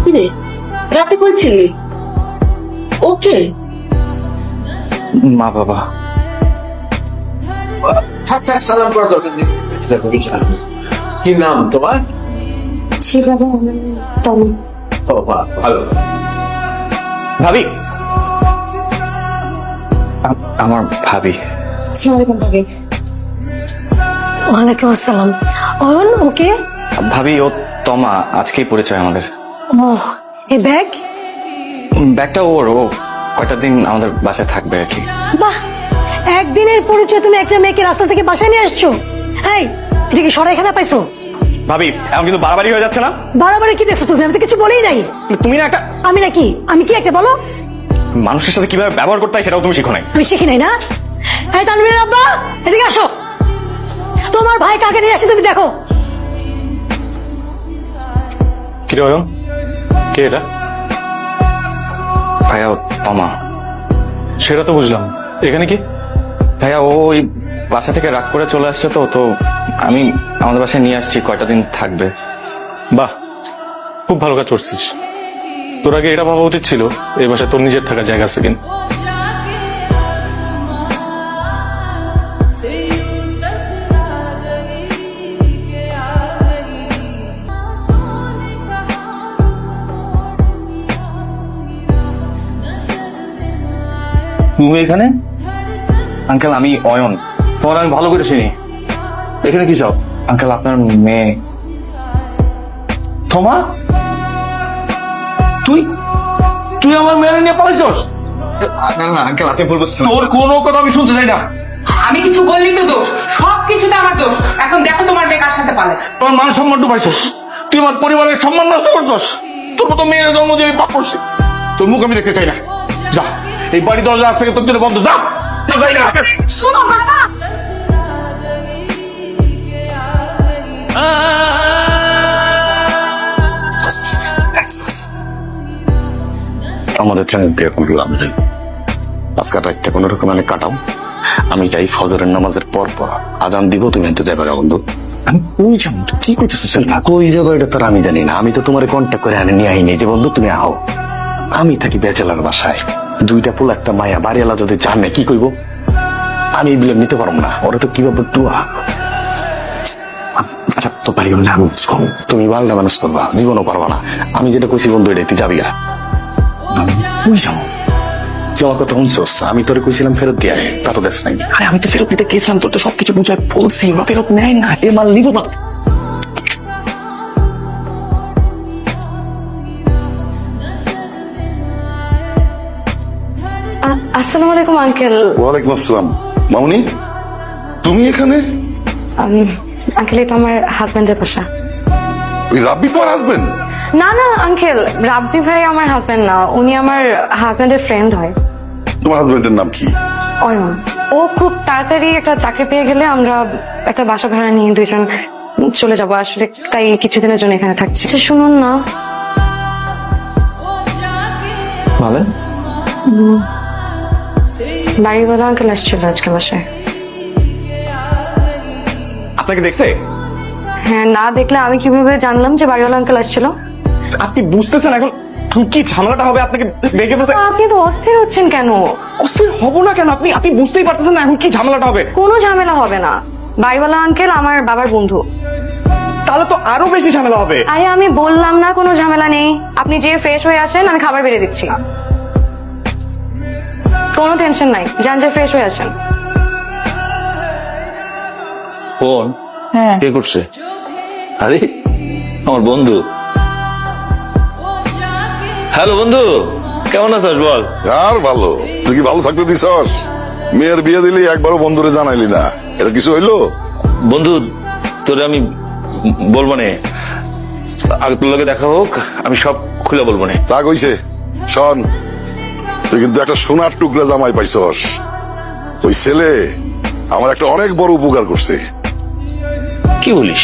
কিরে রাতে কই ছিলি? ওকে মা বাবা থাক থাক, সালাম করা দরকার নেই। দেখো, কি নাম তোমার? জি বাবা, তমা। ও বাহ, ভালো। ভাবি আমার ভাবি। আসসালামু আলাইকুম ভাবি। ওয়ালাইকুম আসসালাম। অয়ন ওকে? ভাবি ও তমা, আজকেই পরিচয় আমাদের। ও এই ব্যাগ? ব্যাগটা ওর, ও কয়টা দিন আমাদের বাসায় থাকবে আর কি। বাহ, একদিনের পরিচয় তুমি একটা মেয়েকে রাস্তা থেকে বাসায় নিয়ে আসছো? এই, এটা কি সরাইখানা পাইছো? ভাবি এখন কিন্তু বাড়াবাড়ি হয়ে যাচ্ছে না? বাড়াবাড়ি কি দেখছো তুমি? আমি তো কিছু বলেই নাই। তুমি না একটা আমি নাকি? আমি কি একটা বলো? মানুষের সাথে কিভাবে ব্যবহার করতে হয় সেটাও তুমি শিখো নাই। আমি শিখি নাই না? এই তানভীরের আব্বা, এদিকে আসো। তোমার ভাই কাকে নিয়ে আসছে তুমি দেখো। কি রে অয়ন, কে এটা? ভাইয়া ও তমা। সেটা তো বুঝলাম, এখানে কি? ভাইয়া ও ওই বাসা থেকে রাগ করে চলে আসছে, তো তো আমি আমাদের বাসায় নিয়ে আসছি, কয়টা দিন থাকবে। বাহ, খুব ভালো কাজ করছিস। তোর আগে এটা ভাবা উচিত ছিল এই বাসায় তোর নিজের থাকার জায়গা আছে কিনা। তুমি এখানে? আঙ্কেল আমি অয়ন। তোমার আমি ভালো করে চিনি, এখানে কি চাও? আঙ্কেল আপনার মেয়ে। তোমা, তুই তুই আমার মেয়ে নিয়ে পালাইছস? না না আঙ্কেল আপনি ভুল বুঝছেন। তোর কোনো কথা আমি শুনতে চাই না। আমি কিছু বললি তো দোষ, সব কিছুতে আমার দোষ। এখন দেখো তোমার বেকার সাথে পালাচ্ছে। তোর মান সম্মান ডুবাইছস, তুই আমার পরিবারের সম্মান নষ্ট করছস। তোর মতো মেয়ের জন্ম দিয়ে আমি পাপ করছি। তোর মুখ আমি দেখতে চাই না। যা, এই বাড়ি দরজা আজ থেকে তোর জন্য বন্ধ। যা, যাই না। শোনো বাবা, আমাদের চ্যালেঞ্জ দিয়ে কোনো লাভ নেই। আজকাল রাতটা কোনো রকম মানে কাটাও। আমি যাই ফজরের নামাজের পর পর আজান দিব, তুমি এনতে যাবে না বন্ধু। আমি কই যাবো? তুই কি করতেছিস? কই যাবো এটা তোর আমি জানি না। আমি তো তোমার কন্ট্যাক্ট করে আনে নিয়ে আইনি যে বন্ধু তুমি আও। আমি থাকি ব্যাচেলার বাসায়, দুইটা পোল একটা মায়া, বাড়িওয়ালা যদি জানে কি কইব? আমি এই বিলে নিতে পারবো না। ওরা তো কিভাবে টুয়া। আচ্ছা তো পারি না, তুমি বারোটা ম্যানেজ করবা, জীবনও পারবা না। আমি যেটা কইছি বন্ধু, এটা তুই যাবি গা। তুই যাও, তুই আমার কথা শুনছস? আমি তোরে কইছিলাম ফেরত দিয়ে আয়, তা তো দেখ নাই। আরে আমি তো ফেরত দিতে গেছিলাম, তোর তো সবকিছু বুঝায় বলছি, ওরা ফেরত নেয় না। এ মাল নিবো না। আসসালামু আলাইকুম আঙ্কেল। ওয়ালাইকুম আসসালাম। মামুনি, তুমি এখানে? আঙ্কেল এটা আমার হাজবেন্ডের বাসা। ওই রাব্বি তোমার হাজবেন্ড? না না আঙ্কেল, রাব্বি ভাই আমার হাজবেন্ড না, উনি আমার হাজবেন্ডের ফ্রেন্ড হয়। তোমার হাজবেন্ডের নাম কি? অয়ন। ও খুব তাড়াতাড়ি একটা চাকরি পেয়ে গেলে আমরা একটা বাসা ভাড়া নিয়ে দুইজন চলে যাবো আসলে, তাই কিছুদিনের জন্য এখানে থাকছি। আচ্ছা শুনুন না, ভালো বাড়িওয়ালা আঙ্কেল আসছিল আজকে বাসায়। আপনাকে দেখছে? হ্যাঁ, না দেখলে আমি কিভাবে জানলাম যে বাড়িওয়ালা আঙ্কেল আসছিল? আপনি বুঝতেছেন এখন এখন কি ঝামেলাটা হবে? আপনাকে দেখে ফেলছে। আপনি তো অস্থির হচ্ছেন কেন? অস্থির হব না কেন? আপনি আপনি বুঝতেই পারতেছেন না এখন কি ঝামেলাটা হবে? কোনো ঝামেলা হবে না, বাড়িওয়ালা আঙ্কেল আমার বাবার বন্ধু। তাহলে তো আরো বেশি ঝামেলা হবে। আরে আমি বললাম না কোনো ঝামেলা নেই, আপনি যে ফ্রেশ হয়ে আসেন, আমি খাবার বেড়ে দিচ্ছি। কোনো টেনশন নাই, যান যে ফ্রেশ হয়ে আসেন। ফোন কে করছে? আরে আমার বন্ধু। হ্যালো বন্ধু, কেমন আছিস বল? আর ভালো। তুই কি ভালো থাকতে দিছস? মেয়ের বিয়ে দিলি একবারও বন্ধুরে জানাইলি না, এটা কিছু হইলো? বন্ধু তোরে আমি বলবো নে, আগে তোর লগে দেখা হোক, আমি সব খুলে বলবো নে। তা কইছে। শোন, তুই কিন্তু একটা সোনার টুকরা জামাই পাইছস। ওই ছেলে আমার একটা অনেক বড় উপকার করছে। কি বলিস?